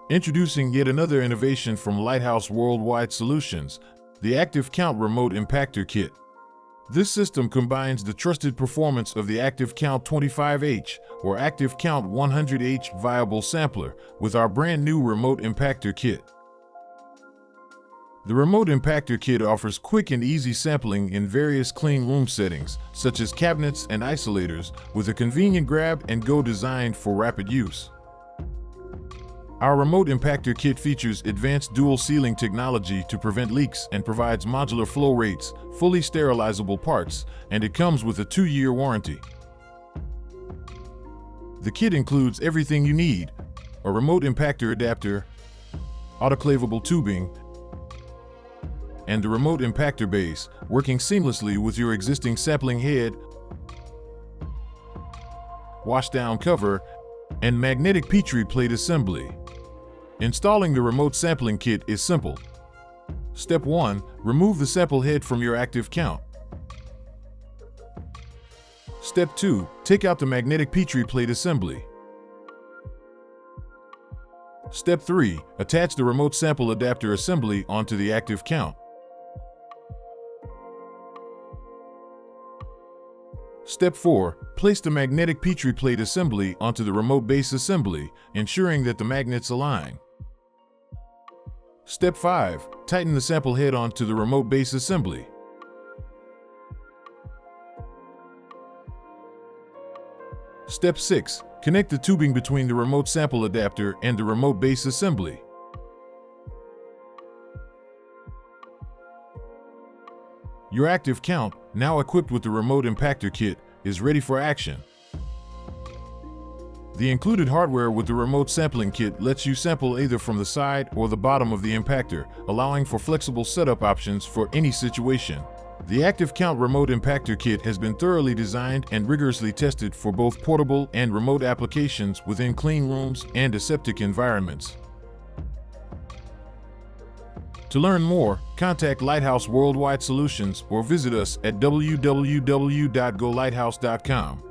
Introducing yet another innovation from Lighthouse Worldwide Solutions, the ActiveCount Remote Impactor Kit. This system combines the trusted performance of the ActiveCount 25H or ActiveCount 100H viable sampler with our brand new Remote Impactor Kit. The Remote Impactor Kit offers quick and easy sampling in various clean room settings, such as cabinets and isolators, with a convenient grab-and-go design for rapid use. Our Remote Impactor Kit features advanced dual sealing technology to prevent leaks and provides modular flow rates, fully sterilizable parts, and it comes with a 2-year warranty. The kit includes everything you need: a remote impactor adapter, autoclavable tubing, and the remote impactor base, working seamlessly with your existing sampling head, washdown cover, and magnetic Petri plate assembly. Installing the remote sampling kit is simple. Step 1. Remove the sample head from your ActiveCount. Step 2. Take out the magnetic Petri plate assembly. Step 3. Attach the remote sample adapter assembly onto the ActiveCount. Step 4. Place the magnetic Petri plate assembly onto the remote base assembly, ensuring that the magnets align. Step 5. Tighten the sample head onto the remote base assembly. Step 6. Connect the tubing between the remote sample adapter and the remote base assembly. Your ActiveCount, now equipped with the Remote Impactor Kit, is ready for action. The included hardware with the remote sampling kit lets you sample either from the side or the bottom of the impactor, allowing for flexible setup options for any situation. The ActiveCount Remote Impactor Kit has been thoroughly designed and rigorously tested for both portable and remote applications within clean rooms and aseptic environments. To learn more, contact Lighthouse Worldwide Solutions or visit us at www.golighthouse.com.